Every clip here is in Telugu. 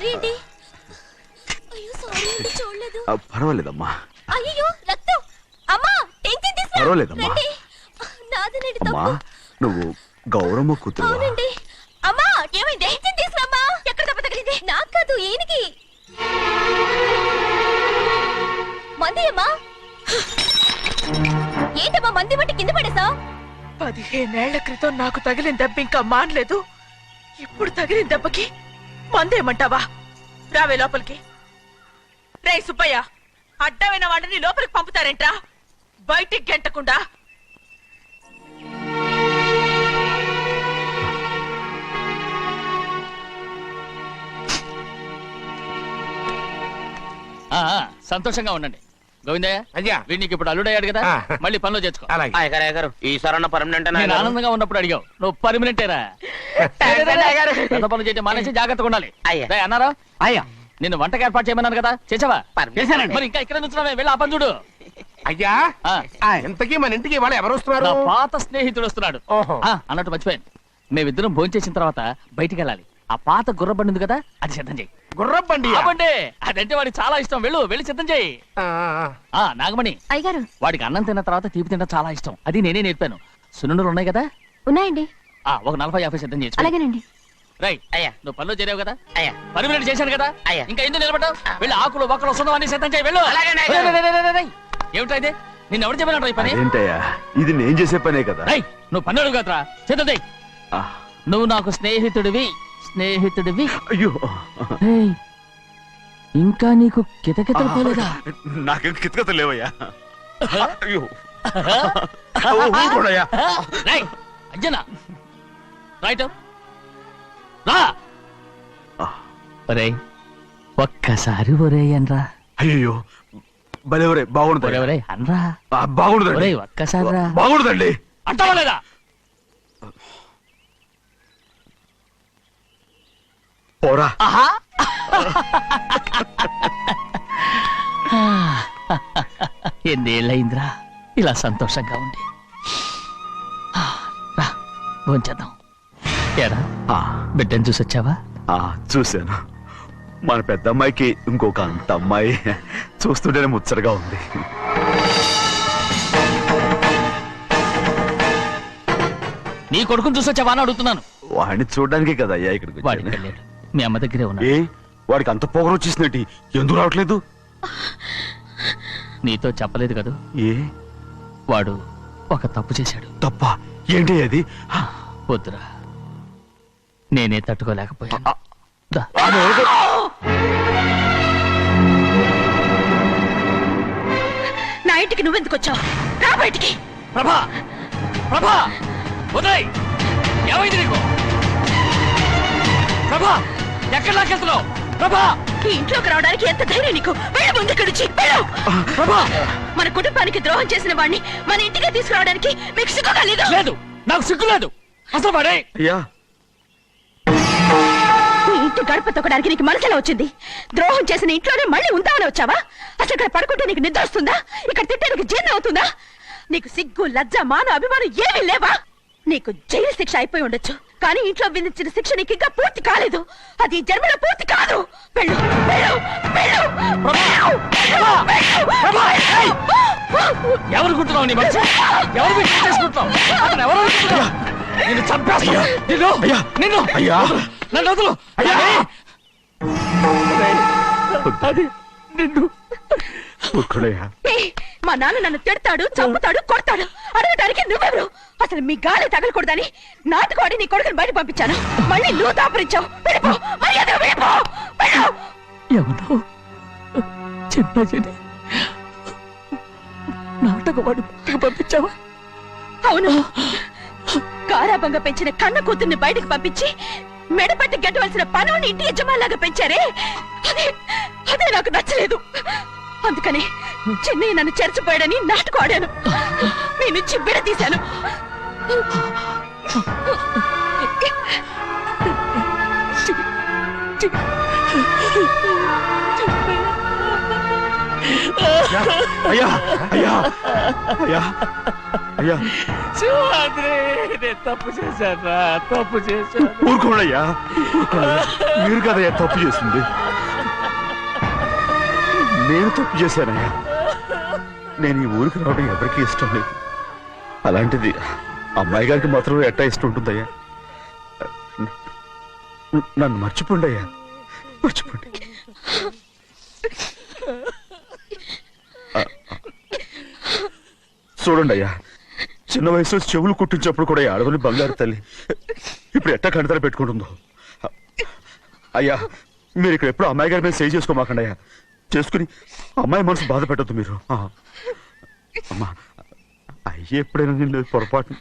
సారీ అండి. అయ్యో సారీ అండి, చూడలేదు. పర్వాలేదమ్మా. అయ్యో రక్తం. అమ్మా టెన్షన్ తీసుకురా. పర్వాలేదమ్మా. నాదనండి అమ్మా తప్పు. నువ్వు గౌరమ్మ కూతురు. అవునండి. అమ్మా ఏమైంది? టెన్షన్ తీసుకురామ్మా. ఎక్కడ దెబ్బ తగిలింది? నాకు కాదు, ఈయనకి. మంది అమ్మా. ఏంటమ్మా మంది బట్టి కింద పడేసా? 15 ఏళ్ల క్రితం నాకు తగిలిన దెబ్బ ఇంకా మానలేదు. ఇప్పుడు తగిలిన దెబ్బకి మందేమంటావా? రావే లోపలికి. రే సుబ్బయ్య, అడ్డమైన వాడిని లోపలికి పంపుతారేంట్రా? బయటికి గెంటకుండా. సంతోషంగా ఉండండి గోవిందయ్య. అయ్యా వీడికి ఇప్పుడు అల్లుడయ్యాడు కదా, మళ్ళీ పనిలో చేర్చుకో. ఈసారన్న పర్మనెంట్ నేను ఆనందంగా ఉన్నప్పుడు అడిగావు, నువ్వు పర్మనెంటేరా. పెద్ద పనులు చేయడం మానేసి జాగ్రత్తగా ఉండాలి. అన్నారా? అయ్యా నిన్ను వంటకి ఏర్పాటు చేయమన్నాను కదా, చేసావా? మరి ఇంకా ఇక్కడ నుంచున్నావే, వెళ్ళి ఆ పని చూడు. అయ్యా ఇంతకీ మన ఇంటికి వాళ్ళు ఎవరు వస్తున్నారు? నా పాత స్నేహితుడు వస్తున్నాడు. ఓహో. అన్నట్టు మర్చిపోయాను, మేమిద్దరం భోంచేసిన తర్వాత బయటికి వెళ్ళాలి. ఆ పాత గుర్రబండి ఉంది కదా, అది సిద్ధం చేయి. గుర్రబండి? అదంటే వాడికి చాలా ఇష్టం. వెళ్ళి సిద్ధం చేయి. నాగమణి, అయ్యగారు వాడికి అన్నం తిన్న తర్వాత తీపి తినడం చాలా ఇష్టం. అది నేనే నేర్పాను. సున్నుండలు ఉన్నాయి కదా? ఉన్నాయండి. ఒక 40-50 సిద్ధం చేసి. అలాగేనండి. రైట్. అయ్యా నువ్వు పనిలో చేరావు కదా, అయ్యా పర్మనెంట్ చేశాను కదా, అయ్యా ఇంకా ఎందుకు నిలబడ్డావు? వెళ్ళి ఆకులు బొక్కలు వస్తుందో అన్ని సిద్ధం చేయి. వెళ్ళు. ఏమిటా ఇది? నిన్ను ఎవరు చెప్పినట్టు ఈ పని? ఏంటయ్యా ఇది నేను చేసే పనే కదా. నువ్వు పని అడుగు కదరా, సిద్ధం చేయి. నువ్వు నాకు స్నేహితుడివి. అయ్యో ఇంకా నీకు కితకితలు పోలేదా? నాకేం కితకితలు లేవయ్యా. అయ్యో అంజనా రైట్ రా. ఒరే ఒక్కసారి ఒరే అనరా. అయ్యో భలేవరే బాగుంటుంది. ఒరే అనరా. బాగుండదండి. ఒక్కసారి రా. బాగుండదండి. అంటావా లేదా? పోరా. ఎన్నేళ్ళయిందిరా ఇలా సంతోషంగా ఉండి. రా భోంచేద్దాం. ఏరా బిడ్డను చూసొచ్చావా? చూశాను. మన పెద్ద అమ్మాయికి ఇంకొక అంత అమ్మాయి చూస్తుంటేనే ముచ్చటగా ఉంది. నీ కొడుకుని చూసొచ్చావా అని అడుగుతున్నాను. వాడిని చూడడానికి కదా అయ్యా ఇక్కడికి. వాడికి వెళ్ళాడు, మీ అమ్మ దగ్గరే ఉన్నాడు. వాడికి అంత పొగరు వచ్చేసినట్టు ఎందుకు రావట్లేదు? నీతో చెప్పలేదు కదా. వాడు ఒక తప్పు చేశాడు. తప్ప ఏంటి అది? వద్దురా, నేనే తట్టుకోలేకపోయాను. నా ఇంటికి నువ్వెందుకు వచ్చావు? రా బయటికి. ప్రభా ప్రభా ఉదయ్, ఏమైంది నీకు? ప్రభా ఎక్కడ లాకెళ్తున్నావు? ప్రభా ఈ ఇంట్లోకి రావడానికి ఎంత ధైర్యం నీకు? వెళ్ళు ముందు ఇక్కడి నుంచి, వెళ్ళు. ప్రభా మన కుటుంబానికి ద్రోహం చేసిన వాడిని మన ఇంటికి తీసుకురావడానికి మీకు సిగ్గుగా లేదు? లేదు, నాకు సిగ్గు లేదు అసలు. వాడే అయ్యా ఈ ఇంటి గడప తొక్కడానికి నీకు మనసులో వచ్చింది. ద్రోహం చేసిన ఇంట్లోనే మళ్ళీ ఉందామని వచ్చావా? అసలు ఇక్కడ పడుకుంటే నీకు నిద్ర వస్తుందా? ఇక్కడ తింటే నీకు జీర్ణం అవుతుందా? నీకు సిగ్గు లజ్జ మాన అభిమానం ఏమీ లేవా? నీకు జైలు శిక్ష అయిపోయి ఉండొచ్చు, కానీ ఇంట్లో విధించిన శిక్ష నీకు ఇంకా పూర్తి కాలేదు. అది జన్మలో పూర్తి కాదు. వెళ్ళు, వెళ్ళు, వెళ్ళు, ఎవరు కుట్టున్నావు? నీ మంచి ఎవరు చేసుకుంటున్నావు? అతను ఎవరు? నిన్ను చంపేస్తా. నిన్ను అయ్యా నన్ను వదులు. నిన్ను మా నాన్న నన్ను తిడతాడు, చంపుతాడు, కొడతాడు. అడగటానికి నువ్వెవరు? అసలు మీ గాలి తగలకూడదని నాటుకోడి నీ కొడుకుని బయట పంపించాను. మళ్ళీ నువ్వు దాపరించావు. ఎవరో చిన్న నాటకవాడి పంపించావా? అవును, గారాబంగా పెంచిన కన్న కూతుర్ని బయటకు పంపించి మెడపట్టి గెట్టవలసిన పనుని ఇంటి యజమానిలాగా పెంచారే, అదే నాకు నచ్చలేదు. అందుకని చెన్నై నన్ను చెరచిపోయాడని నాటకం ఆడాను. నీ నుంచి విడదీశాను. అయ్యా అయ్యా అయ్యా అయ్యా సింహాద్రి నేను తప్పు చేశాను తప్పు చేశాను. ఊరుకోండయ్యా మీరు కదయ్యా తప్పు చేసింది. నేను తప్పు చేశానయ్యా. నేను ఈ ఊరికి రావడం ఎవరికీ ఇష్టం లేదు. అలాంటిది అమ్మాయి గారికి మాత్రం ఎట్టా ఇష్టం ఉంటుందయ్యా. నన్ను మర్చిపోండి అయ్యా, మర్చిపోండి. చూడండి అయ్యా, చిన్న వయసులో చెవులు కుట్టించినప్పుడు కూడా ఆడవని బంగారు తల్లి ఇప్పుడు ఎట్టా కంటతల పెట్టుకుంటుందో. అయ్యా మీరు ఇక్కడ ఎప్పుడు అమ్మాయి గారి మీద సేవ్ చేసుకోమాకండి అయ్యా. చేసుకుని అమ్మాయి మనసు బాధ పెట్టద్దు మీరు. అమ్మా అయ్యే ఎప్పుడైనా నేను పొరపాటు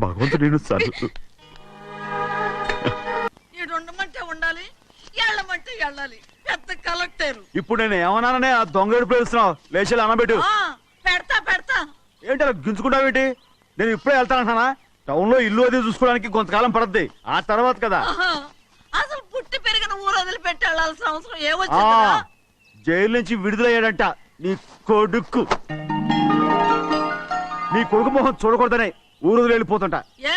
భగవంతుడు నేను సార్ ఉండమంటే ఉండాలి, వెళ్ళమంటే వెళ్ళాలి. పెద్ద కలెక్టర్. ఇప్పుడు నేను ఏమన్నాననే ఆ దొంగ ఎడుపు వేస్తున్నావు. లేచేలా అన్నబెట్టు. పెడతా పెడతా. ఏంటి అలా గించుకుంటావేంటి? నేను ఇప్పుడే వెళ్తానంటానా? టౌన్ లో ఇల్లు అది చూసుకోవడానికి కొంతకాలం పడద్ది, ఆ తర్వాత కదా. అసలు పుట్టి పెరిగిన ఊరు వదిలిపెట్టి వెళ్ళాల్సిన అవసరం ఏమొచ్చింది? జైలు నుంచి విడుదలయ్యాడంట నీ కొడుకు. నీ కొడుకు మొహం చూడకూడదనే ఊరు వదిలి వెళ్ళిపోతుంటా. ఏ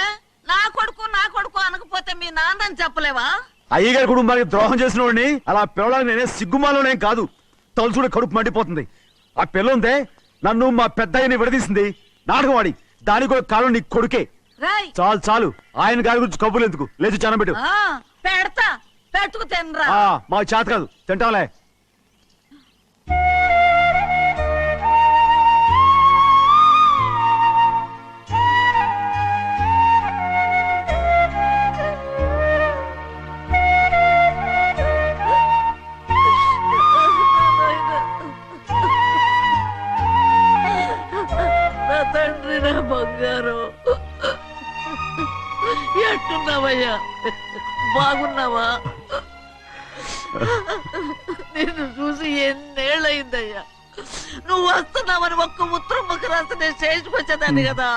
నా కొడుకు అనకపోతే మీ నాన్నని చెప్పలేవా? అయ్యగారి కుటుంబానికి ద్రోహం చేసిన వాడిని అలా పిల్లడానికి నేనే సిగ్గుమాలోనేం కాదు. తలుచుకుంటే కడుపు మండిపోతుంది. ఆ పిల్లందే నన్ను మా పెద్దయ్యని విడదీసింది. నాటకం ఆడి దానికి కూడా కాలం నీ కొడుకే. చాలు చాలు, ఆయన గారి గురించి కబుర్లు ఎందుకు? లేచి చనబెట్టు. పెడతా, పెట్టుకు తినరా. మా చేత కాదు, తింటాంలే. నా తండ్రి, నా బంగారు, ఎట్టున్నావయ్యా? బాగున్నావా? నిన్ను చూసి ఎన్నేళ్ళయిందయ్యా. నువ్వు వస్తున్నావని ఒక్క ఉత్తరం ముక్క రాస్తే నేను స్టేషన్కి వచ్చేదాన్ని కదా.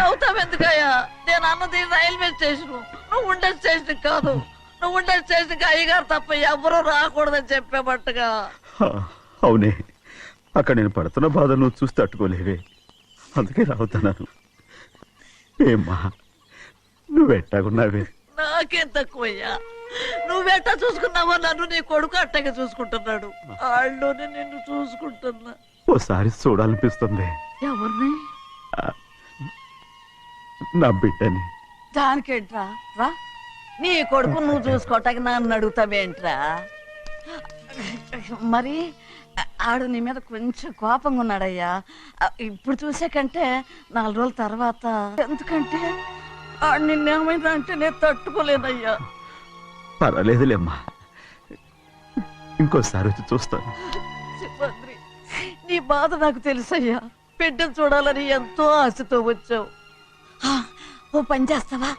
నవ్వుతావెందుకయ్యా? నేను అన్నది రైల్వే స్టేషన్, నువ్వు ఉండే స్టేషన్ కాదు. నువ్వు ఉండే స్టేషన్కి అయ్యగారు తప్ప ఎవరూ రాకూడదని చెప్పేమట్టుగా. అవునే, అక్కడ నేను పడుతున్న బాధ నువ్వు చూసి తట్టుకోలేవే, అందుకే రావుతున్నాను. ఏమ్మా నువ్వెట్టాగున్నావే? నాకేం తక్కువయ్యా. నువ్వెట్టా చూసుకున్నావో నన్ను నీ కొడుకు అట్టగా చూసుకుంటున్నాడు. వాళ్ళలోనే నిన్ను చూసుకుంటున్నా. ఓసారి చూడాలనిపిస్తుంది. ఎవరిని? నా బిడ్డని. దానికేంట్రా? రా, నీ కొడుకు నువ్వు చూసుకోవటానికి నన్ను అడుగుతావేంట్రా? మరి ఆడు నీ మీద కొంచెం కోపంగా ఉన్నాడయ్యా. ఇప్పుడు చూసే కంటే 4 రోజుల తర్వాత. ఎందుకంటే ఆడు నిన్నేమైనా అంటే నేను తట్టుకోలేనయ్యా. పర్వాలేదులేమ్మా, ఇంకోసారి వచ్చి చూస్తాను. సింహాద్రి, నీ బాధ నాకు తెలుసయ్యా. బిడ్డను చూడాలని ఎంతో ఆశతో వచ్చావు. ఓ పని చేస్తావా?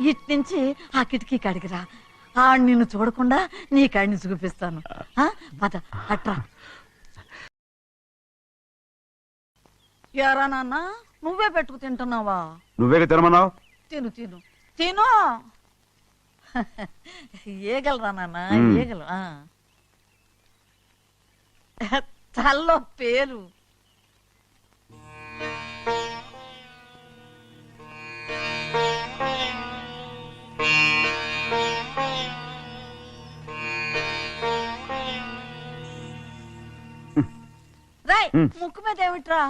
ఇటు నుంచి ఆ కిటికీ కడిగిరా. ఆడు నిన్ను చూడకుండా నీ కాడిని చూపిస్తాను. పద అట్రా. యారా నాన్న, నువ్వే పెట్టుకు తింటున్నావా? నువ్వే తినమన్నావు. తిను తిను తిను. ఏగలరా నాన్న, ఏగలు. తల్లో పేరు. రాయ్, ముక్కు మీద ఏమిట్రా?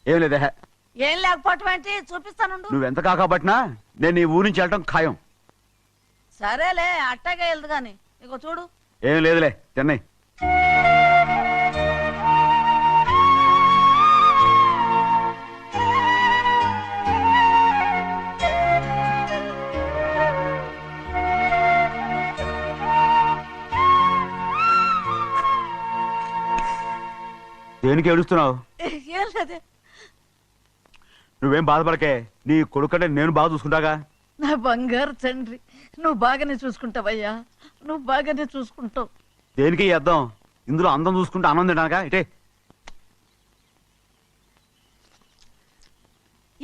ఏం లేదే. ఏం లేకపోవటం ఏంటి? చూపిస్తాను. నువ్వెంత కాకపట్టినా నేను ఈ ఊరి నుంచి వెళ్ళటం ఖాయం. సరేలే, అట్టాగే వెళ్దు గాని. ఇగో చూడు. ఏం లేదులే, తిన్నాయి. దేనికి ఏడుస్తున్నావు? ఏం లేదే. నువ్వేం బాధపడకే, నీ కొడుకంటే నేను బాగా చూసుకుంటాగా. నా బంగారు తండ్రి, నువ్వు బాగానే చూసుకుంటావయ్యా. నువ్వు బాగానే చూసుకుంటావు. దేనికి అర్థం? ఇందులో అందం చూసుకుంటే ఆనందం తినగా. ఇటే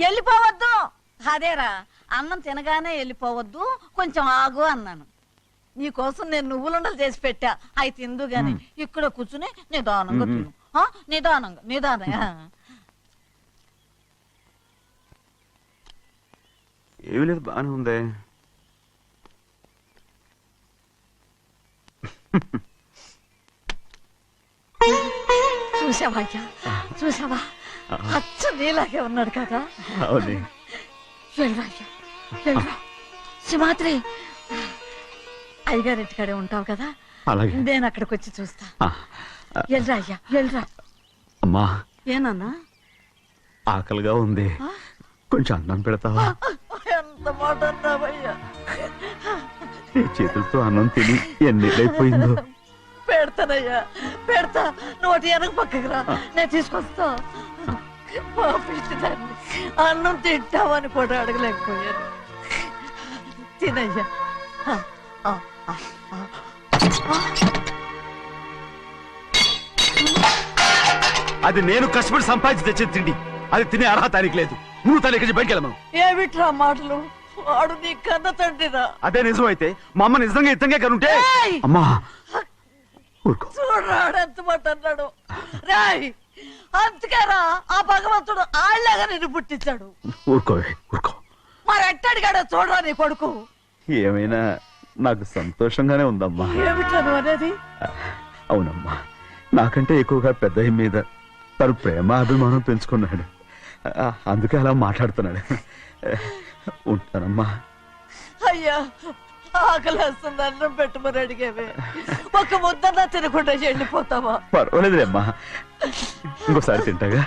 వెళ్ళిపోవద్దు. అదేరా, అన్నం తినగానే వెళ్ళిపోవద్దు, కొంచెం ఆగు అన్నాను. నీ కోసం నేను నువ్వులుండలు చేసి పెట్టా అవి తిందు గాని ఇక్కడ కూర్చుని నిదానంగా తిను నిదానంగా ఏమీ లేదు, బాగానే ఉంది. చూసావా అయ్యా చూసావా అచ్చ నీలాగే ఉన్నాడు కదా. అవునే. వెళ్ళరా అయ్యా వెళ్ళరా. సింహాద్రి అయ్యగారింటికాడే ఉంటావు కదా, అలాగే. నేను అక్కడికి వచ్చి చూస్తా. ఆ, వెళ్ళరా అయ్యా వెళ్ళరా. అమ్మా ఏనన్నా ఆకలిగా ఉంది, కొంచెం అన్నం పెడతావా? ఎంత మాట అన్నావయ్యా. నీ చేతులతో అన్నం తిని ఎన్నిళ్ళైపోయిందో. పెడతానయ్యా పెడతా. నోటి వెనక పక్కకి రా, నేను తీసుకొస్తా. పాపిష్టిదాన్ని అన్నం తింటామని కూడా అడగలేకపోయాను. తినయ్యా. అది నేను కష్టపడి సంపాదించి తెచ్చిన తిండి, అది తినే అర్హత ఆయనకి లేదు. నువ్వు తన ఇక్కడి బయటికి వెళ్ళమను. ఏమిట్రా మాటలు, వాడు నీ కన్న తండ్రిరా. అదే నిజం అయితే మా అమ్మ నిజంగా ఇతంగా కనుంటే. ఏయ్! అమ్మా ఊరుకో. చూడరాడు ఎంత మాట అన్నాడు. రాయ్ అంతకేరా ఆ భగవంతుడు ఆళ్ళగా నిన్ను పుట్టించాడు. ఊరుకో ఊరుకో. మరి ఎట్టడిగాడో చూడరా నీ కొడుకు. ఏమైనా నాకు సంతోషంగానే ఉందమ్మా. ఏమిట్రా నువ్వు అనేది. అవునమ్మా, నాకంటే ఎక్కువగా పెద్ద మీద తను ప్రేమ అభిమానం పెంచుకున్నాడు, అందుకే అలా మాట్లాడుతున్నాడు. ఉంటానమ్మా. అయ్యా ఆకలేస్తుంది, అన్నం పెట్టమని అడిగేవే. ఒక ముద్దన్నా తినకుండా వెళ్ళిపోతావా? పర్వాలేదులేమ్మా, ఇంకోసారి తింటాగా.